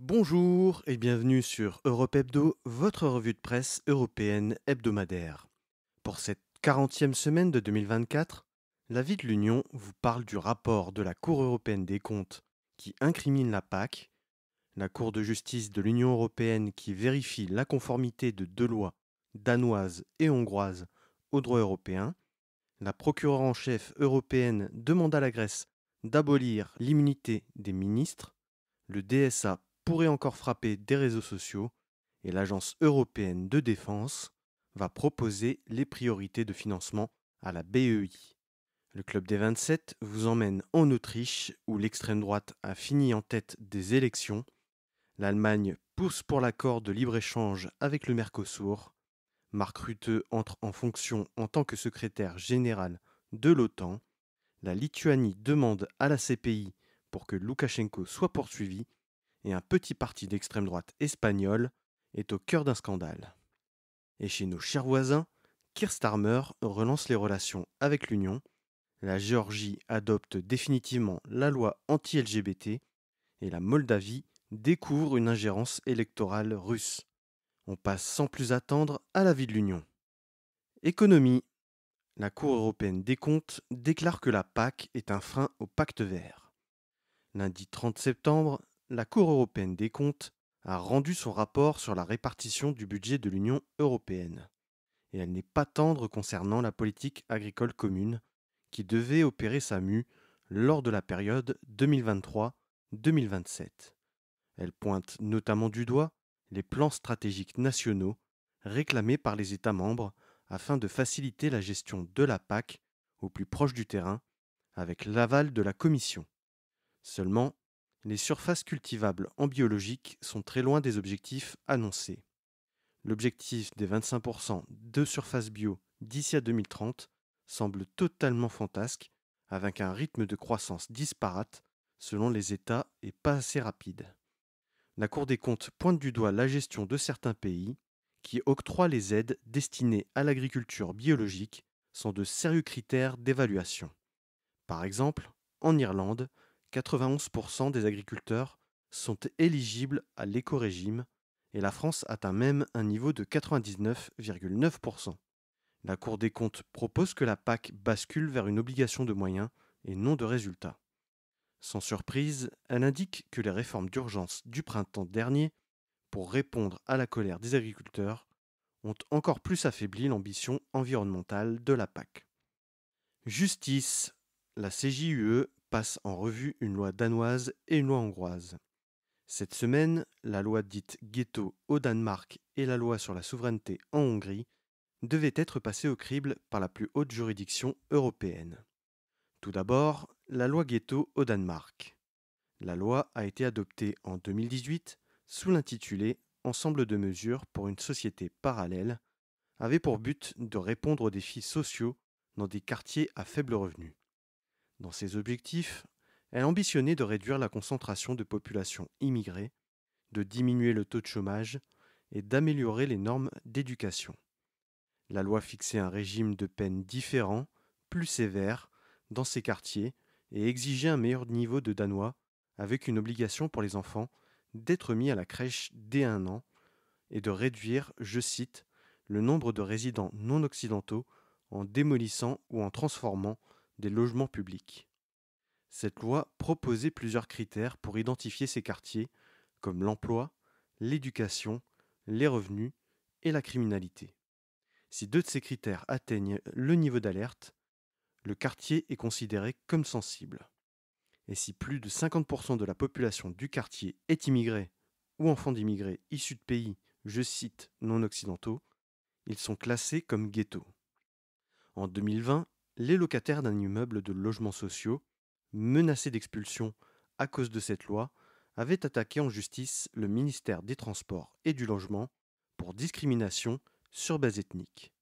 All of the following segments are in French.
Bonjour et bienvenue sur Europe Hebdo, votre revue de presse européenne hebdomadaire. Pour cette 40e semaine de 2024, la vie de l'Union vous parle du rapport de la Cour européenne des comptes qui incrimine la PAC, la Cour de justice de l'Union européenne qui vérifie la conformité de deux lois danoises et hongroises au droit européen, la procureure en chef européenne demande à la Grèce d'abolir l'immunité des ministres, le DSA pourrait encore frapper des réseaux sociaux et l'Agence européenne de défense va proposer les priorités de financement à la BEI. Le club des 27 vous emmène en Autriche où l'extrême droite a fini en tête des élections. L'Allemagne pousse pour l'accord de libre-échange avec le Mercosur. Mark Rutte entre en fonction en tant que secrétaire général de l'OTAN. La Lituanie demande à la CPI pour que Loukachenko soit poursuivi et un petit parti d'extrême droite espagnol est au cœur d'un scandale. Et chez nos chers voisins, Keir Starmer relance les relations avec l'Union, la Géorgie adopte définitivement la loi anti-LGBT et la Moldavie découvre une ingérence électorale russe. On passe sans plus attendre à la vie de l'Union. Économie. La Cour européenne des comptes déclare que la PAC est un frein au pacte vert. Lundi 30 septembre, la Cour européenne des comptes a rendu son rapport sur la répartition du budget de l'Union européenne. Et elle n'est pas tendre concernant la politique agricole commune, qui devait opérer sa mue lors de la période 2023-2027. Elle pointe notamment du doigt les plans stratégiques nationaux réclamés par les États membres afin de faciliter la gestion de la PAC au plus proche du terrain, avec l'aval de la Commission. Seulement, les surfaces cultivables en biologique sont très loin des objectifs annoncés. L'objectif des 25% de surface bio d'ici à 2030 semble totalement fantasque, avec un rythme de croissance disparate selon les États et pas assez rapide. La Cour des comptes pointe du doigt la gestion de certains pays qui octroient les aides destinées à l'agriculture biologique sans de sérieux critères d'évaluation. Par exemple, en Irlande, 91% des agriculteurs sont éligibles à l'éco-régime et la France atteint même un niveau de 99,9%. La Cour des comptes propose que la PAC bascule vers une obligation de moyens et non de résultats. Sans surprise, elle indique que les réformes d'urgence du printemps dernier, pour répondre à la colère des agriculteurs, ont encore plus affaibli l'ambition environnementale de la PAC. Justice. La CJUE passe en revue une loi danoise et une loi hongroise. Cette semaine, la loi dite ghetto au Danemark et la loi sur la souveraineté en Hongrie devaient être passées au crible par la plus haute juridiction européenne. Tout d'abord, la loi ghetto au Danemark. La loi a été adoptée en 2018 sous l'intitulé Ensemble de mesures pour une société parallèle, avait pour but de répondre aux défis sociaux dans des quartiers à faible revenu. Dans ses objectifs, elle ambitionnait de réduire la concentration de population immigrée, de diminuer le taux de chômage et d'améliorer les normes d'éducation. La loi fixait un régime de peine différent, plus sévère, dans ces quartiers et exigeait un meilleur niveau de danois, avec une obligation pour les enfants d'être mis à la crèche dès 1 an et de réduire, je cite, le nombre de résidents non occidentaux en démolissant ou en transformant des logements publics. Cette loi proposait plusieurs critères pour identifier ces quartiers, comme l'emploi, l'éducation, les revenus et la criminalité. Si deux de ces critères atteignent le niveau d'alerte, le quartier est considéré comme sensible. Et si plus de 50% de la population du quartier est immigrée ou enfant d'immigrés issus de pays, je cite, non occidentaux, ils sont classés comme ghettos. En 2020, les locataires d'un immeuble de logements sociaux, menacés d'expulsion à cause de cette loi, avaient attaqué en justice le ministère des Transports et du Logement pour discrimination sur base ethnique.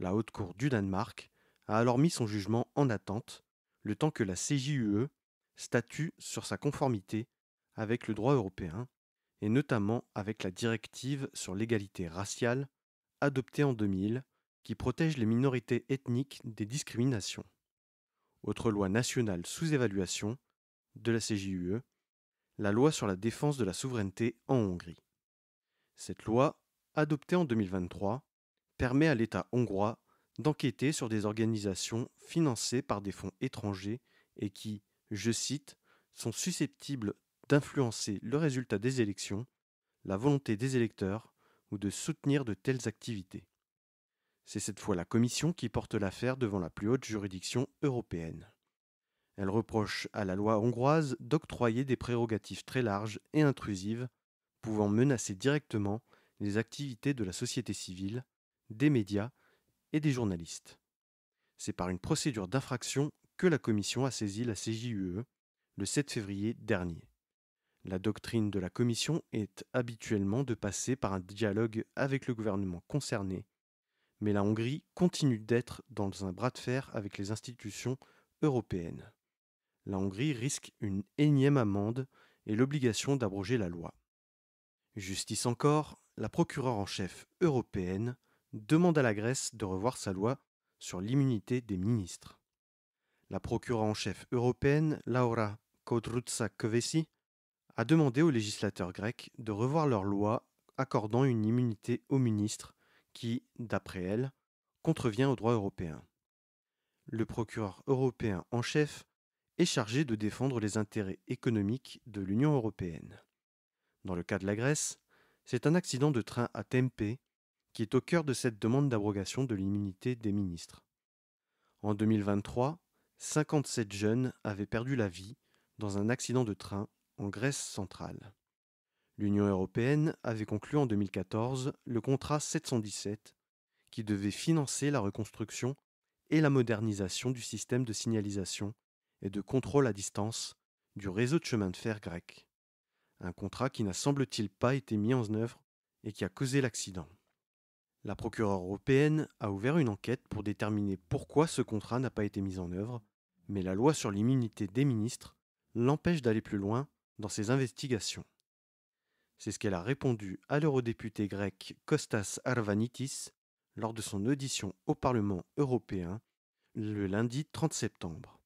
La Haute Cour du Danemark a alors mis son jugement en attente, le temps que la CJUE statue sur sa conformité avec le droit européen, et notamment avec la directive sur l'égalité raciale adoptée en 2000, qui protège les minorités ethniques des discriminations. Autre loi nationale sous évaluation de la CJUE, la loi sur la défense de la souveraineté en Hongrie. Cette loi, adoptée en 2023, permet à l'État hongrois d'enquêter sur des organisations financées par des fonds étrangers et qui, je cite, sont susceptibles d'influencer le résultat des élections, la volonté des électeurs ou de soutenir de telles activités. C'est cette fois la Commission qui porte l'affaire devant la plus haute juridiction européenne. Elle reproche à la loi hongroise d'octroyer des prérogatives très larges et intrusives, pouvant menacer directement les activités de la société civile, des médias et des journalistes. C'est par une procédure d'infraction que la Commission a saisi la CJUE le 7 février dernier. La doctrine de la Commission est habituellement de passer par un dialogue avec le gouvernement concerné, mais la Hongrie continue d'être dans un bras de fer avec les institutions européennes. La Hongrie risque une énième amende et l'obligation d'abroger la loi. Justice encore, la procureure en chef européenne demande à la Grèce de revoir sa loi sur l'immunité des ministres. La procureure en chef européenne, Laura Kövesi, a demandé aux législateurs grecs de revoir leur loi accordant une immunité aux ministres qui, d'après elle, contrevient au droit européen. Le procureur européen en chef est chargé de défendre les intérêts économiques de l'Union européenne. Dans le cas de la Grèce, c'est un accident de train à Tempe qui est au cœur de cette demande d'abrogation de l'immunité des ministres. En 2023, 57 jeunes avaient perdu la vie dans un accident de train en Grèce centrale. L'Union européenne avait conclu en 2014 le contrat 717 qui devait financer la reconstruction et la modernisation du système de signalisation et de contrôle à distance du réseau de chemin de fer grec. Un contrat qui n'a semble-t-il pas été mis en œuvre et qui a causé l'accident. La procureure européenne a ouvert une enquête pour déterminer pourquoi ce contrat n'a pas été mis en œuvre, mais la loi sur l'immunité des ministres l'empêche d'aller plus loin dans ses investigations. C'est ce qu'elle a répondu à l'eurodéputé grec Kostas Arvanitis lors de son audition au Parlement européen le lundi 30 septembre.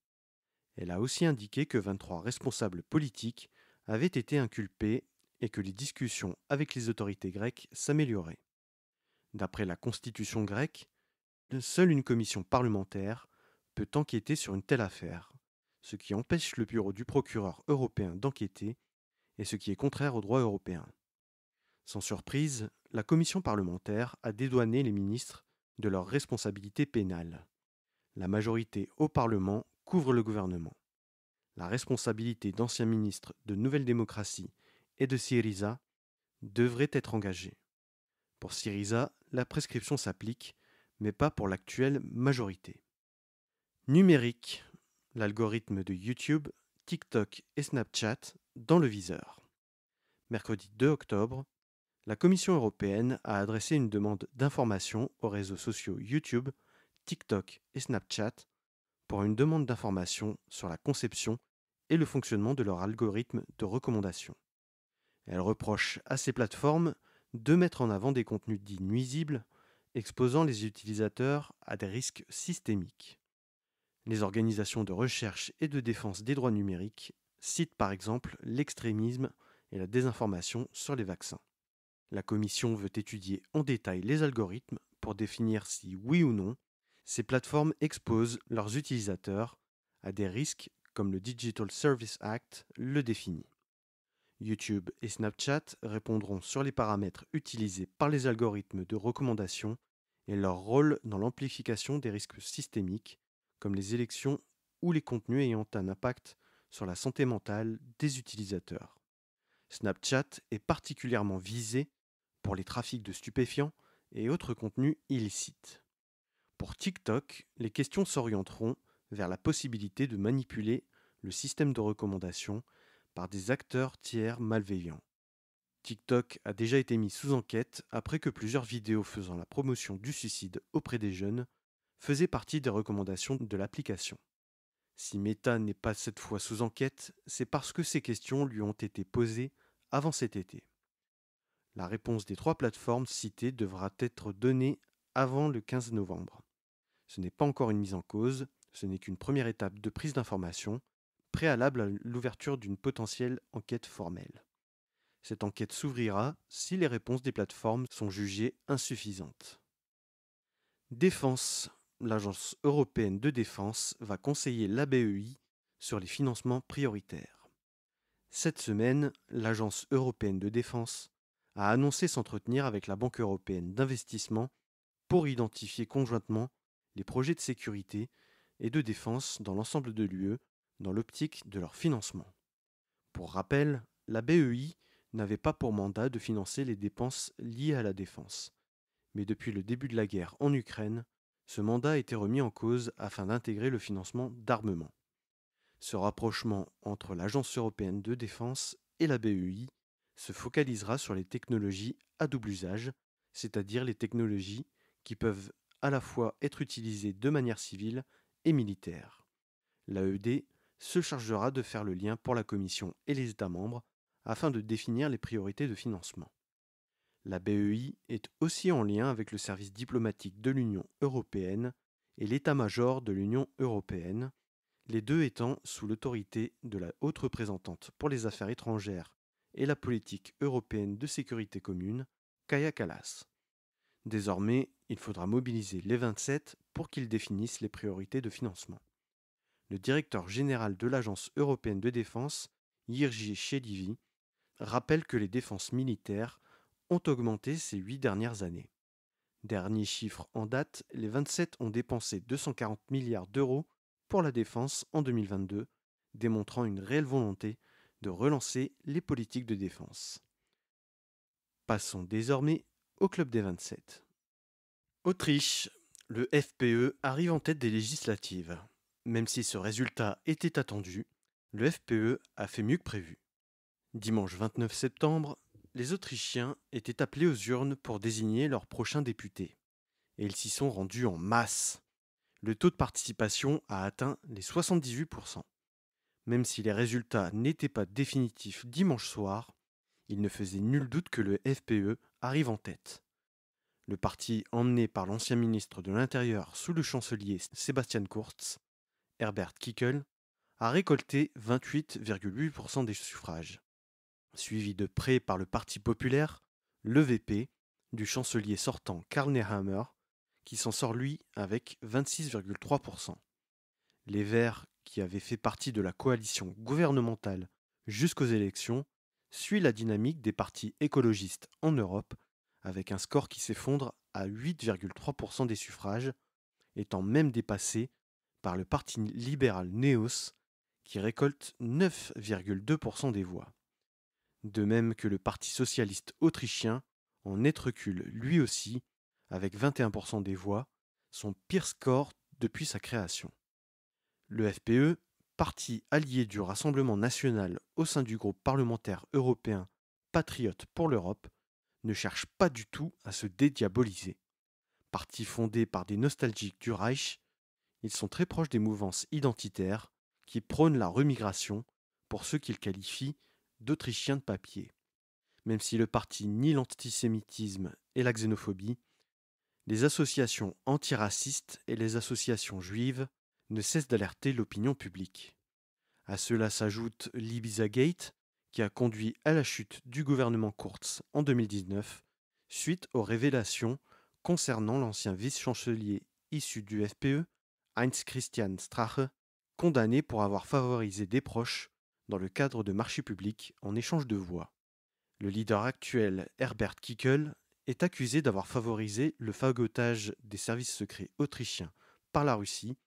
Elle a aussi indiqué que 23 responsables politiques avaient été inculpés et que les discussions avec les autorités grecques s'amélioraient. D'après la constitution grecque, seule une commission parlementaire peut enquêter sur une telle affaire, ce qui empêche le bureau du procureur européen d'enquêter et ce qui est contraire au droit européen. Sans surprise, la commission parlementaire a dédouané les ministres de leurs responsabilités pénales. La majorité au Parlement couvre le gouvernement. La responsabilité d'anciens ministres de Nouvelle Démocratie et de Syriza devrait être engagée. Pour Syriza, la prescription s'applique, mais pas pour l'actuelle majorité. Numérique, l'algorithme de YouTube, TikTok et Snapchat dans le viseur. Mercredi 2 octobre, la Commission européenne a adressé une demande d'information aux réseaux sociaux YouTube, TikTok et Snapchat pour une demande d'information sur la conception et le fonctionnement de leur algorithme de recommandation. Elle reproche à ces plateformes de mettre en avant des contenus dits nuisibles, exposant les utilisateurs à des risques systémiques. Les organisations de recherche et de défense des droits numériques citent par exemple l'extrémisme et la désinformation sur les vaccins. La Commission veut étudier en détail les algorithmes pour définir si, oui ou non, ces plateformes exposent leurs utilisateurs à des risques comme le Digital Services Act le définit. YouTube et Snapchat répondront sur les paramètres utilisés par les algorithmes de recommandation et leur rôle dans l'amplification des risques systémiques, comme les élections ou les contenus ayant un impact sur la santé mentale des utilisateurs. Snapchat est particulièrement visé pour les trafics de stupéfiants et autres contenus illicites. Pour TikTok, les questions s'orienteront vers la possibilité de manipuler le système de recommandation par des acteurs tiers malveillants. TikTok a déjà été mis sous enquête après que plusieurs vidéos faisant la promotion du suicide auprès des jeunes faisaient partie des recommandations de l'application. Si Meta n'est pas cette fois sous enquête, c'est parce que ces questions lui ont été posées avant cet été. La réponse des 3 plateformes citées devra être donnée avant le 15 novembre. Ce n'est pas encore une mise en cause, ce n'est qu'une première étape de prise d'information, préalable à l'ouverture d'une potentielle enquête formelle. Cette enquête s'ouvrira si les réponses des plateformes sont jugées insuffisantes. Défense. L'Agence européenne de défense va conseiller l'ABEI sur les financements prioritaires. Cette semaine, l'Agence européenne de défense a annoncé s'entretenir avec la Banque européenne d'investissement pour identifier conjointement les projets de sécurité et de défense dans l'ensemble de l'UE dans l'optique de leur financement. Pour rappel, la BEI n'avait pas pour mandat de financer les dépenses liées à la défense. Mais depuis le début de la guerre en Ukraine, ce mandat a été remis en cause afin d'intégrer le financement d'armement. Ce rapprochement entre l'Agence européenne de défense et la BEI se focalisera sur les technologies à double usage, c'est-à-dire les technologies qui peuvent à la fois être utilisées de manière civile et militaire. L'AED se chargera de faire le lien pour la Commission et les États membres afin de définir les priorités de financement. La BEI est aussi en lien avec le service diplomatique de l'Union européenne et l'état-major de l'Union européenne, les deux étant sous l'autorité de la haute représentante pour les affaires étrangères et la politique européenne de sécurité commune, Kaja Kallas. Désormais, il faudra mobiliser les 27 pour qu'ils définissent les priorités de financement. Le directeur général de l'Agence européenne de défense, Jirgi Shelivi, rappelle que les dépenses militaires ont augmenté ces 8 dernières années. Dernier chiffre en date, les 27 ont dépensé 240 milliards d'euros pour la défense en 2022, démontrant une réelle volonté de relancer les politiques de défense. Passons désormais au club des 27. Autriche, le FPE arrive en tête des législatives. Même si ce résultat était attendu, le FPE a fait mieux que prévu. Dimanche 29 septembre, les Autrichiens étaient appelés aux urnes pour désigner leur prochain député. Et ils s'y sont rendus en masse. Le taux de participation a atteint les 78%. Même si les résultats n'étaient pas définitifs dimanche soir, il ne faisait nul doute que le FPE arrive en tête. Le parti emmené par l'ancien ministre de l'Intérieur sous le chancelier Sebastian Kurz, Herbert Kickl, a récolté 28,8% des suffrages. Suivi de près par le Parti populaire, le VP, du chancelier sortant Karl Nehammer, qui s'en sort lui avec 26,3%. Les Verts, qui avaient fait partie de la coalition gouvernementale jusqu'aux élections, suit la dynamique des partis écologistes en Europe, avec un score qui s'effondre à 8,3% des suffrages, étant même dépassé par le parti libéral Neos, qui récolte 9,2% des voix. De même que le Parti socialiste autrichien, en net recul lui aussi, avec 21% des voix, son pire score depuis sa création. Le FPE, parti allié du Rassemblement national au sein du groupe parlementaire européen Patriotes pour l'Europe, ne cherche pas du tout à se dédiaboliser. Parti fondé par des nostalgiques du Reich, ils sont très proches des mouvances identitaires qui prônent la remigration pour ceux qu'ils qualifient d'Autrichiens de papier. Même si le parti nie l'antisémitisme et la xénophobie, les associations antiracistes et les associations juives ne cessent d'alerter l'opinion publique. À cela s'ajoute l'Ibizagate, qui a conduit à la chute du gouvernement Kurz en 2019, suite aux révélations concernant l'ancien vice-chancelier issu du FPE, Heinz Christian Strache, condamné pour avoir favorisé des proches dans le cadre de marchés publics en échange de voix. Le leader actuel, Herbert Kickl, est accusé d'avoir favorisé le phagotage des services secrets autrichiens par la Russie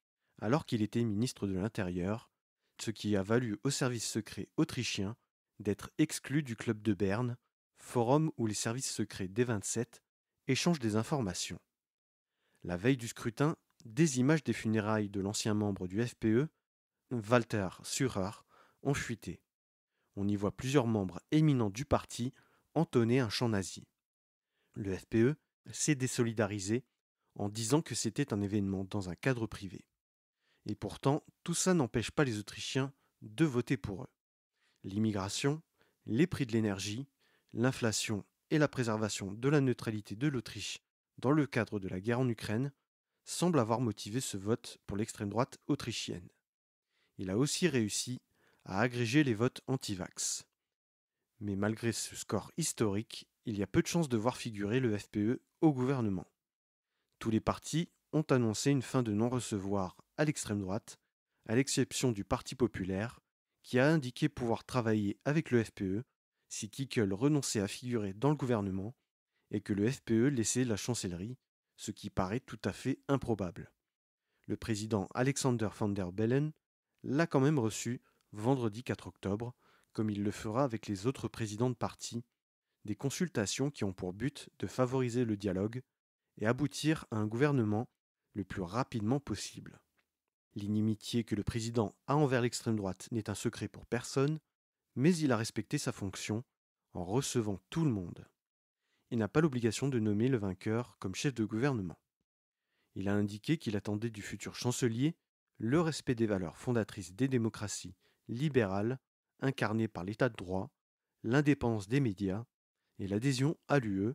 alors qu'il était ministre de l'Intérieur, ce qui a valu aux services secrets autrichiens d'être exclus du club de Berne, forum où les services secrets des 27 échangent des informations. La veille du scrutin, des images des funérailles de l'ancien membre du FPE, Walter Sürer, ont fuité. On y voit plusieurs membres éminents du parti entonner un chant nazi. Le FPE s'est désolidarisé en disant que c'était un événement dans un cadre privé. Et pourtant, tout ça n'empêche pas les Autrichiens de voter pour eux. L'immigration, les prix de l'énergie, l'inflation et la préservation de la neutralité de l'Autriche dans le cadre de la guerre en Ukraine semblent avoir motivé ce vote pour l'extrême droite autrichienne. Il a aussi réussi à agréger les votes anti-vax. Mais malgré ce score historique, il y a peu de chances de voir figurer le FPE au gouvernement. Tous les partis ont annoncé une fin de non-recevoir à l'extrême droite, à l'exception du Parti populaire, qui a indiqué pouvoir travailler avec le FPE si Kickel renonçait à figurer dans le gouvernement et que le FPE laissait la chancellerie, ce qui paraît tout à fait improbable. Le président Alexander Van der Bellen l'a quand même reçu vendredi 4 octobre, comme il le fera avec les autres présidents de parti, des consultations qui ont pour but de favoriser le dialogue et aboutir à un gouvernement le plus rapidement possible. L'inimitié que le président a envers l'extrême droite n'est un secret pour personne, mais il a respecté sa fonction en recevant tout le monde. Il n'a pas l'obligation de nommer le vainqueur comme chef de gouvernement. Il a indiqué qu'il attendait du futur chancelier le respect des valeurs fondatrices des démocraties libérales incarnées par l'état de droit, l'indépendance des médias et l'adhésion à l'UE,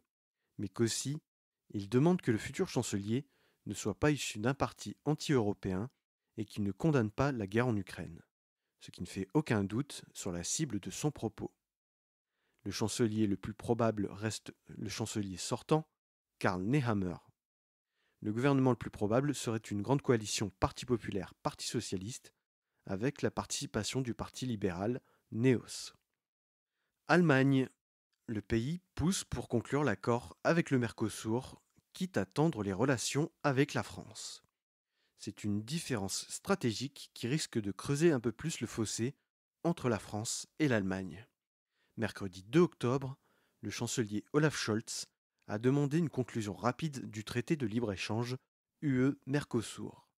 mais qu'aussi il demande que le futur chancelier ne soit pas issu d'un parti anti-européen et qu'il ne condamne pas la guerre en Ukraine, ce qui ne fait aucun doute sur la cible de son propos. Le chancelier le plus probable reste le chancelier sortant, Karl Nehammer. Le gouvernement le plus probable serait une grande coalition Parti populaire, Parti socialiste, avec la participation du Parti libéral, NEOS. Allemagne. Le pays pousse pour conclure l'accord avec le Mercosur, quitte à tendre les relations avec la France. C'est une différence stratégique qui risque de creuser un peu plus le fossé entre la France et l'Allemagne. Mercredi 2 octobre, le chancelier Olaf Scholz a demandé une conclusion rapide du traité de libre-échange UE-Mercosur.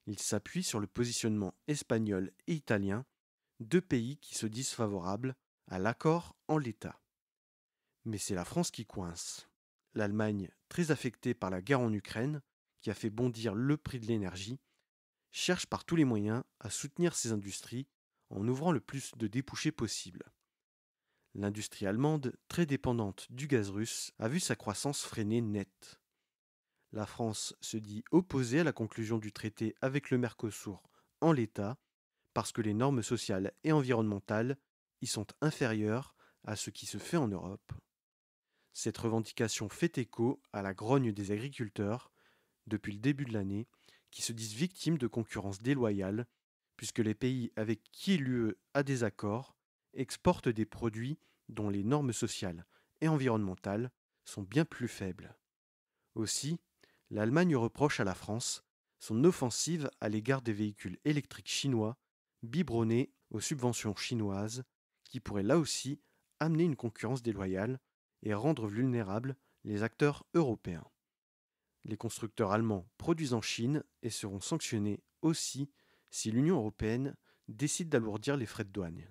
Il s'appuie sur le positionnement espagnol et italien, deux pays qui se disent favorables à l'accord en l'état. Mais c'est la France qui coince. L'Allemagne, très affectée par la guerre en Ukraine, qui a fait bondir le prix de l'énergie, cherche par tous les moyens à soutenir ses industries en ouvrant le plus de débouchés possible. L'industrie allemande, très dépendante du gaz russe, a vu sa croissance freiner net. La France se dit opposée à la conclusion du traité avec le Mercosur en l'état, parce que les normes sociales et environnementales y sont inférieures à ce qui se fait en Europe. Cette revendication fait écho à la grogne des agriculteurs, depuis le début de l'année, qui se disent victimes de concurrence déloyale, puisque les pays avec qui l'UE a des accords exportent des produits dont les normes sociales et environnementales sont bien plus faibles. Aussi, l'Allemagne reproche à la France son offensive à l'égard des véhicules électriques chinois biberonnés aux subventions chinoises, qui pourraient là aussi amener une concurrence déloyale et rendre vulnérables les acteurs européens. Les constructeurs allemands produisent en Chine et seront sanctionnés aussi si l'Union européenne décide d'alourdir les frais de douane.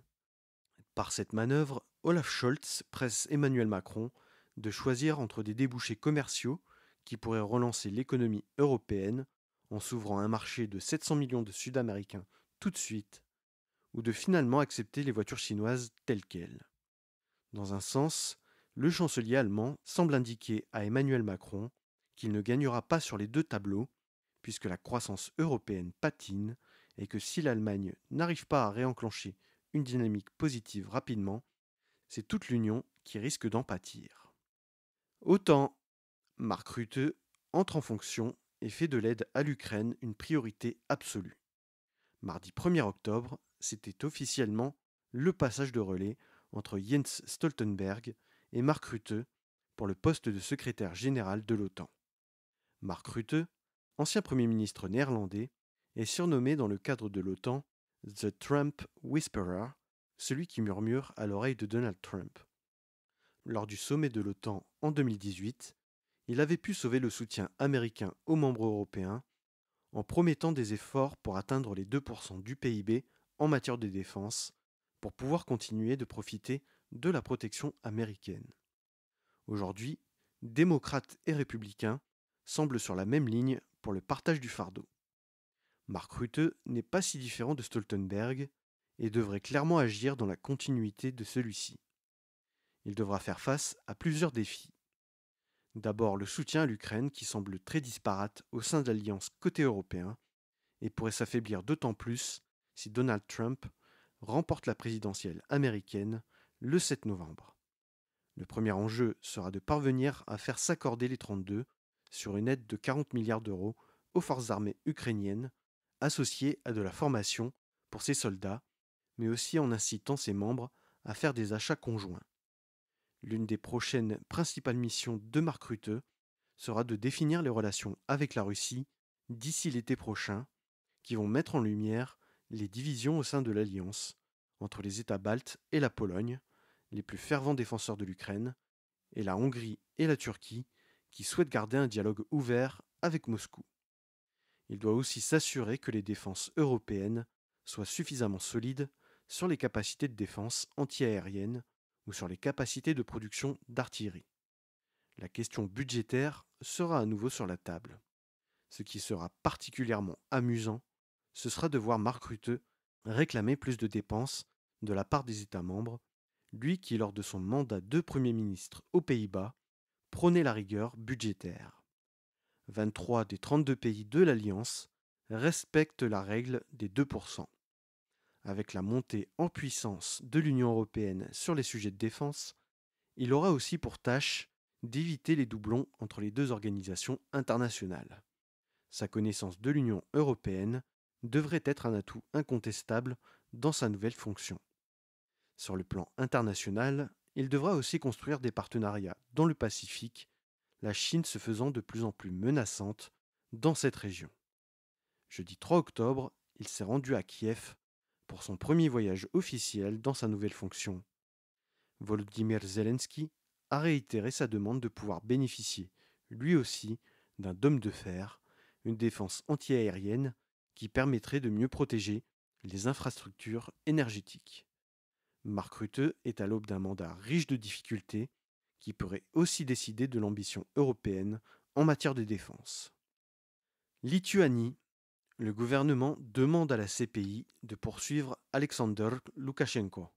Par cette manœuvre, Olaf Scholz presse Emmanuel Macron de choisir entre des débouchés commerciaux qui pourraient relancer l'économie européenne en s'ouvrant un marché de 700 millions de Sud-Américains tout de suite, ou de finalement accepter les voitures chinoises telles quelles. Dans un sens, le chancelier allemand semble indiquer à Emmanuel Macron qu'il ne gagnera pas sur les deux tableaux, puisque la croissance européenne patine et que si l'Allemagne n'arrive pas à réenclencher une dynamique positive rapidement, c'est toute l'Union qui risque d'en pâtir. Autant, Mark Rutte entre en fonction et fait de l'aide à l'Ukraine une priorité absolue. Mardi 1er octobre, c'était officiellement le passage de relais entre Jens Stoltenberg et Mark Rutte pour le poste de secrétaire général de l'OTAN. Mark Rutte, ancien Premier ministre néerlandais, est surnommé dans le cadre de l'OTAN The Trump Whisperer, celui qui murmure à l'oreille de Donald Trump. Lors du sommet de l'OTAN en 2018, il avait pu sauver le soutien américain aux membres européens en promettant des efforts pour atteindre les 2% du PIB en matière de défense pour pouvoir continuer de profiter de la protection américaine. Aujourd'hui, démocrates et républicains semblent sur la même ligne pour le partage du fardeau. Mark Rutte n'est pas si différent de Stoltenberg et devrait clairement agir dans la continuité de celui-ci. Il devra faire face à plusieurs défis. D'abord, le soutien à l'Ukraine qui semble très disparate au sein de l'alliance côté européen et pourrait s'affaiblir d'autant plus si Donald Trump remporte la présidentielle américaine le 7 novembre. Le premier enjeu sera de parvenir à faire s'accorder les 32 sur une aide de 40 milliards d'euros aux forces armées ukrainiennes, associée à de la formation pour ses soldats, mais aussi en incitant ses membres à faire des achats conjoints. L'une des prochaines principales missions de Mark Rutte sera de définir les relations avec la Russie d'ici l'été prochain, qui vont mettre en lumière les divisions au sein de l'Alliance, entre les États baltes et la Pologne, les plus fervents défenseurs de l'Ukraine, et la Hongrie et la Turquie, qui souhaitent garder un dialogue ouvert avec Moscou. Il doit aussi s'assurer que les défenses européennes soient suffisamment solides sur les capacités de défense antiaérienne ou sur les capacités de production d'artillerie. La question budgétaire sera à nouveau sur la table. Ce qui sera particulièrement amusant, ce sera de voir Mark Rutte réclamer plus de dépenses de la part des États membres, lui qui, lors de son mandat de Premier ministre aux Pays-Bas, prônait la rigueur budgétaire. 23 des 32 pays de l'Alliance respectent la règle des 2%. Avec la montée en puissance de l'Union européenne sur les sujets de défense, il aura aussi pour tâche d'éviter les doublons entre les deux organisations internationales. Sa connaissance de l'Union européenne devrait être un atout incontestable dans sa nouvelle fonction. Sur le plan international, il devra aussi construire des partenariats dans le Pacifique, la Chine se faisant de plus en plus menaçante dans cette région. Jeudi 3 octobre, il s'est rendu à Kiev pour son premier voyage officiel dans sa nouvelle fonction. Volodymyr Zelensky a réitéré sa demande de pouvoir bénéficier, lui aussi, d'un dôme de fer, une défense antiaérienne qui permettrait de mieux protéger les infrastructures énergétiques. Mark Rutte est à l'aube d'un mandat riche de difficultés qui pourrait aussi décider de l'ambition européenne en matière de défense. Lituanie. Le gouvernement demande à la CPI de poursuivre Alexander Loukachenko.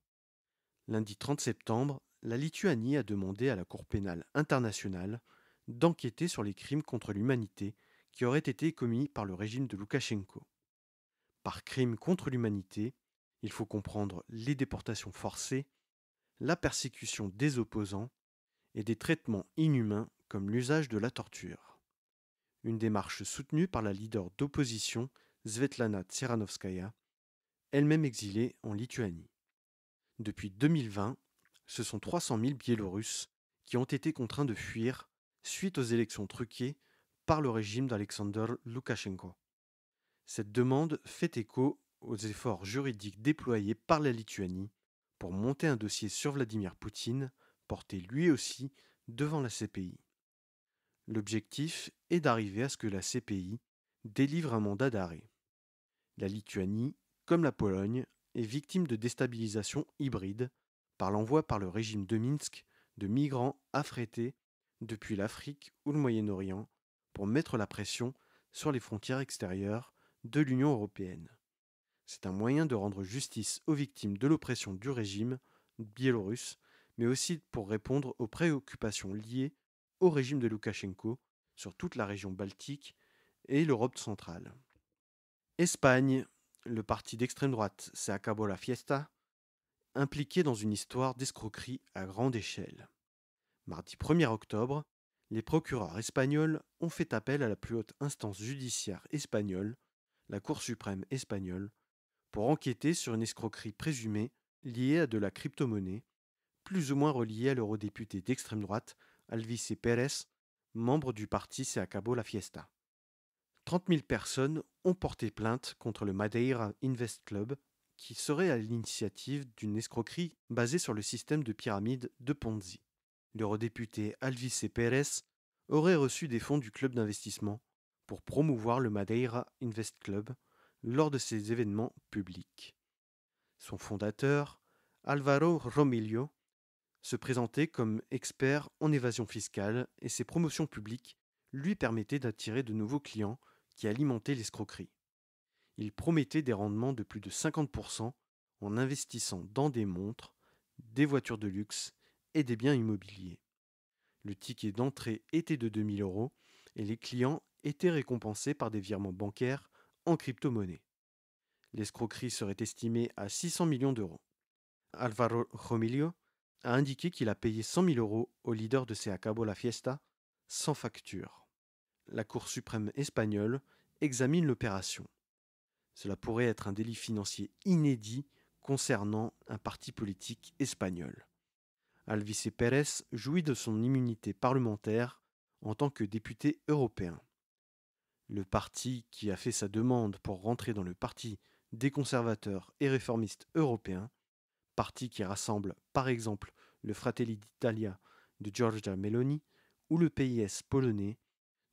Lundi 30 septembre, la Lituanie a demandé à la Cour pénale internationale d'enquêter sur les crimes contre l'humanité qui auraient été commis par le régime de Loukachenko. Par crimes contre l'humanité, il faut comprendre les déportations forcées, la persécution des opposants et des traitements inhumains comme l'usage de la torture. Une démarche soutenue par la leader d'opposition Svetlana Tsikhanouskaya, elle-même exilée en Lituanie. Depuis 2020, ce sont 300 000 Biélorusses qui ont été contraints de fuir suite aux élections truquées par le régime d'Alexander Loukachenko. Cette demande fait écho aux efforts juridiques déployés par la Lituanie pour monter un dossier sur Vladimir Poutine, porté lui aussi devant la CPI. L'objectif est d'arriver à ce que la CPI délivre un mandat d'arrêt. La Lituanie, comme la Pologne, est victime de déstabilisation hybride par l'envoi par le régime de Minsk de migrants affrétés depuis l'Afrique ou le Moyen-Orient pour mettre la pression sur les frontières extérieures de l'Union européenne. C'est un moyen de rendre justice aux victimes de l'oppression du régime biélorusse, mais aussi pour répondre aux préoccupations liées au régime de Loukachenko sur toute la région baltique et l'Europe centrale. Espagne, le parti d'extrême droite Se acabó la fiesta, impliqué dans une histoire d'escroquerie à grande échelle. Mardi 1er octobre, les procureurs espagnols ont fait appel à la plus haute instance judiciaire espagnole, la Cour suprême espagnole, pour enquêter sur une escroquerie présumée liée à de la crypto-monnaie, plus ou moins reliée à l'eurodéputé d'extrême droite Alvise Pérez, membre du parti Se acabó la fiesta. 30 000 personnes ont porté plainte contre le Madeira Invest Club, qui serait à l'initiative d'une escroquerie basée sur le système de pyramide de Ponzi. L'eurodéputé Alvise Pérez aurait reçu des fonds du club d'investissement pour promouvoir le Madeira Invest Club lors de ses événements publics. Son fondateur, Álvaro Romillo, se présentait comme expert en évasion fiscale et ses promotions publiques lui permettaient d'attirer de nouveaux clients qui alimentaient l'escroquerie. Il promettait des rendements de plus de 50% en investissant dans des montres, des voitures de luxe et des biens immobiliers. Le ticket d'entrée était de 2 000 € et les clients étaient récompensés par des virements bancaires en crypto-monnaie. L'escroquerie serait estimée à 600 millions d'euros. Álvaro Romilio a indiqué qu'il a payé 100 000 euros au leader de Se Acabó la Fiesta sans facture. La Cour suprême espagnole examine l'opération. Cela pourrait être un délit financier inédit concernant un parti politique espagnol. Alvise Pérez jouit de son immunité parlementaire en tant que député européen. Le parti qui a fait sa demande pour rentrer dans le parti des conservateurs et réformistes européens, parti qui rassemble par exemple le Fratelli d'Italia de Giorgia Meloni ou le PIS polonais,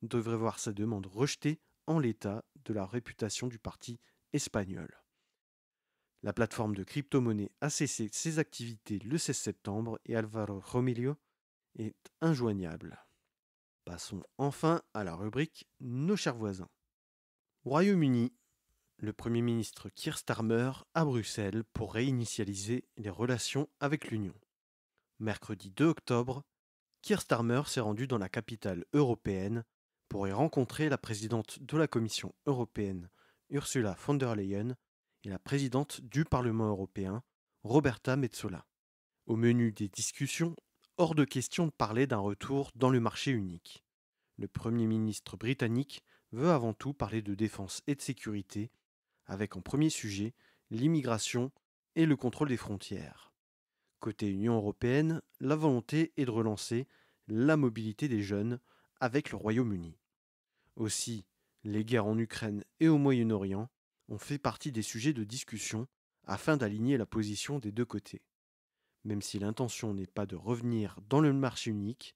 devrait voir sa demande rejetée en l'état de la réputation du parti espagnol. La plateforme de crypto-monnaie a cessé ses activités le 16 septembre et Álvaro Romilio est injoignable. Passons enfin à la rubrique Nos chers voisins. Royaume-Uni, le Premier ministre Keir Starmer à Bruxelles pour réinitialiser les relations avec l'Union. Mercredi 2 octobre, Keir Starmer s'est rendu dans la capitale européenne pour y rencontrer la présidente de la Commission européenne, Ursula von der Leyen, et la présidente du Parlement européen, Roberta Metsola. Au menu des discussions, hors de question de parler d'un retour dans le marché unique. Le Premier ministre britannique veut avant tout parler de défense et de sécurité, avec en premier sujet l'immigration et le contrôle des frontières. Côté Union européenne, la volonté est de relancer la mobilité des jeunes avec le Royaume-Uni. Aussi, les guerres en Ukraine et au Moyen-Orient ont fait partie des sujets de discussion afin d'aligner la position des deux côtés. Même si l'intention n'est pas de revenir dans le marché unique,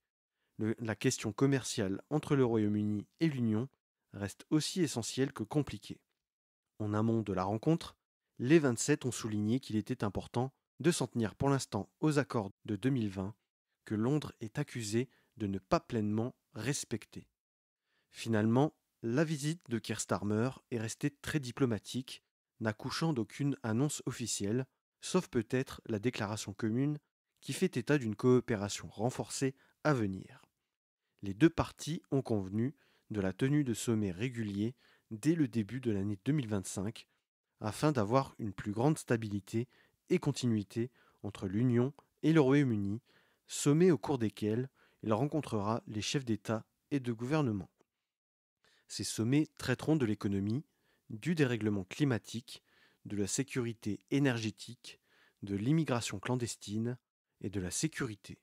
la question commerciale entre le Royaume-Uni et l'Union reste aussi essentielle que compliquée. En amont de la rencontre, les 27 ont souligné qu'il était important de s'en tenir pour l'instant aux accords de 2020 que Londres est accusé de ne pas pleinement respecter. Finalement, la visite de Keir Starmer est restée très diplomatique, n'accouchant d'aucune annonce officielle, sauf peut-être la déclaration commune qui fait état d'une coopération renforcée à venir. Les deux parties ont convenu de la tenue de sommets réguliers dès le début de l'année 2025 afin d'avoir une plus grande stabilité et continuité entre l'Union et le Royaume-Uni, sommets au cours desquels il rencontrera les chefs d'État et de gouvernement. Ces sommets traiteront de l'économie, du dérèglement climatique, de la sécurité énergétique, de l'immigration clandestine et de la sécurité.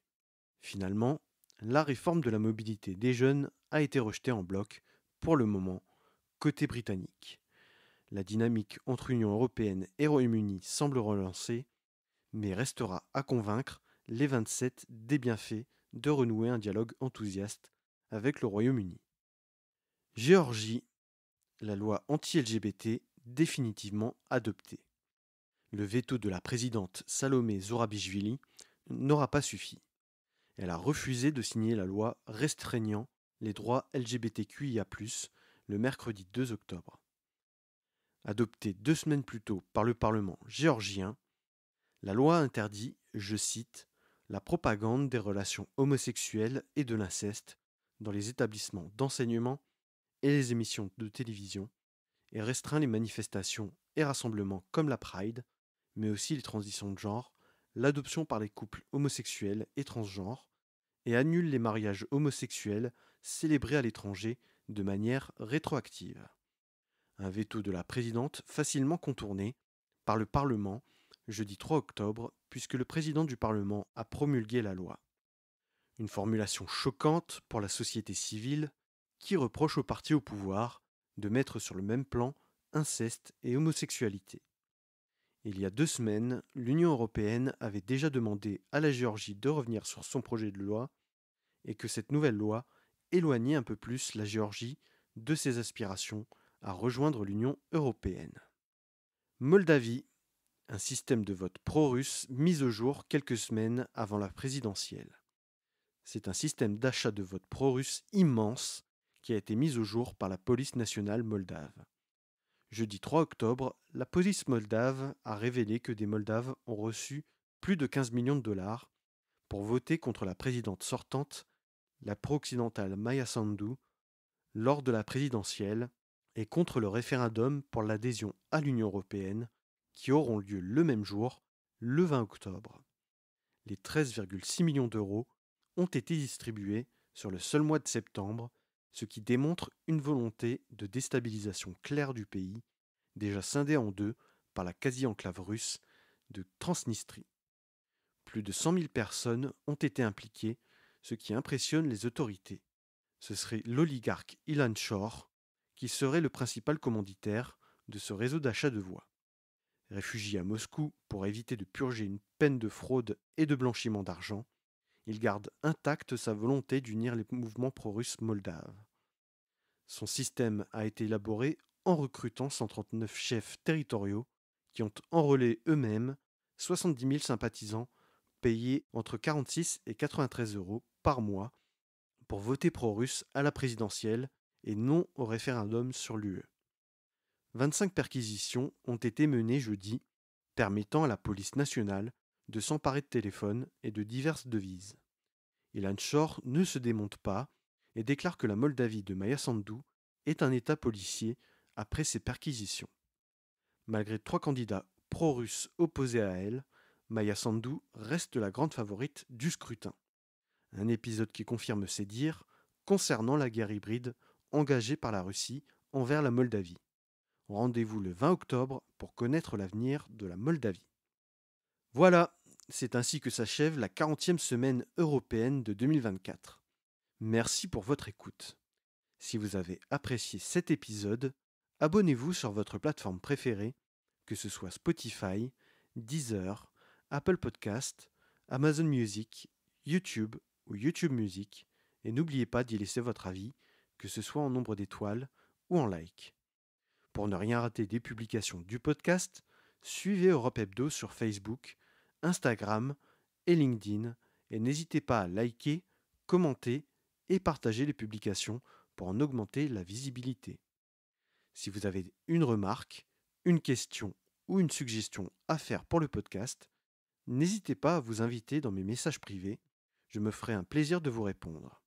Finalement, la réforme de la mobilité des jeunes a été rejetée en bloc, pour le moment, côté britannique. La dynamique entre Union européenne et Royaume-Uni semble relancée, mais restera à convaincre les 27 des bienfaits de renouer un dialogue enthousiaste avec le Royaume-Uni. Géorgie, la loi anti-LGBT définitivement adoptée. Le veto de la présidente Salomé Zourabichvili n'aura pas suffi. Elle a refusé de signer la loi restreignant les droits LGBTQIA+, le mercredi 2 octobre. Adoptée 2 semaines plus tôt par le Parlement géorgien, la loi interdit, je cite, la propagande des relations homosexuelles et de l'inceste dans les établissements d'enseignement et les émissions de télévision et restreint les manifestations et rassemblements comme la Pride, mais aussi les transitions de genre, l'adoption par les couples homosexuels et transgenres, et annule les mariages homosexuels célébrés à l'étranger de manière rétroactive. Un veto de la présidente facilement contourné par le Parlement jeudi 3 octobre, puisque le président du Parlement a promulgué la loi. Une formulation choquante pour la société civile qui reproche aux partis au pouvoir de mettre sur le même plan inceste et homosexualité. Il y a 2 semaines, l'Union européenne avait déjà demandé à la Géorgie de revenir sur son projet de loi et que cette nouvelle loi éloignait un peu plus la Géorgie de ses aspirations à rejoindre l'Union européenne. Moldavie, un système de vote pro-russe mis au jour quelques semaines avant la présidentielle. C'est un système d'achat de vote pro-russe immense qui a été mis au jour par la police nationale moldave. Jeudi 3 octobre, la police moldave a révélé que des Moldaves ont reçu plus de 15 millions de dollars pour voter contre la présidente sortante, la pro-occidentale Maia Sandu, lors de la présidentielle, et contre le référendum pour l'adhésion à l'Union européenne qui auront lieu le même jour, le 20 octobre. Les 13,6 millions d'euros ont été distribués sur le seul mois de septembre, ce qui démontre une volonté de déstabilisation claire du pays, déjà scindé en deux par la quasi-enclave russe de Transnistrie. Plus de 100 000 personnes ont été impliquées, ce qui impressionne les autorités. Ce serait l'oligarque Ilan Shor qui serait le principal commanditaire de ce réseau d'achat de voix. Réfugié à Moscou pour éviter de purger une peine de fraude et de blanchiment d'argent, il garde intacte sa volonté d'unir les mouvements pro-russes moldaves. Son système a été élaboré en recrutant 139 chefs territoriaux qui ont enrôlé eux-mêmes 70 000 sympathisants payés entre 46 et 93 euros par mois pour voter pro-russe à la présidentielle et non au référendum sur l'UE. 25 perquisitions ont été menées jeudi, permettant à la police nationale de s'emparer de téléphones et de diverses devises. Ilan Shor ne se démonte pas et déclare que la Moldavie de Maia Sandu est un État policier après ces perquisitions. Malgré 3 candidats pro-russes opposés à elle, Maia Sandu reste la grande favorite du scrutin. Un épisode qui confirme ses dires concernant la guerre hybride engagée par la Russie envers la Moldavie. Rendez-vous le 20 octobre pour connaître l'avenir de la Moldavie. Voilà, c'est ainsi que s'achève la 40e semaine européenne de 2024. Merci pour votre écoute. Si vous avez apprécié cet épisode, abonnez-vous sur votre plateforme préférée, que ce soit Spotify, Deezer, Apple Podcast, Amazon Music, YouTube ou YouTube Music, et n'oubliez pas d'y laisser votre avis, que ce soit en nombre d'étoiles ou en like. Pour ne rien rater des publications du podcast, suivez Europe Hebdo sur Facebook, Instagram et LinkedIn, et n'hésitez pas à liker, commenter et partager les publications pour en augmenter la visibilité. Si vous avez une remarque, une question ou une suggestion à faire pour le podcast, n'hésitez pas à vous inviter dans mes messages privés, je me ferai un plaisir de vous répondre.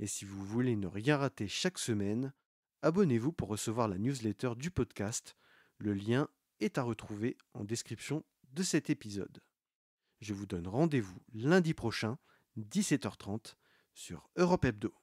Et si vous voulez ne rien rater chaque semaine, abonnez-vous pour recevoir la newsletter du podcast. Le lien est à retrouver en description de cet épisode. Je vous donne rendez-vous lundi prochain, 17h30, sur Europe Hebdo.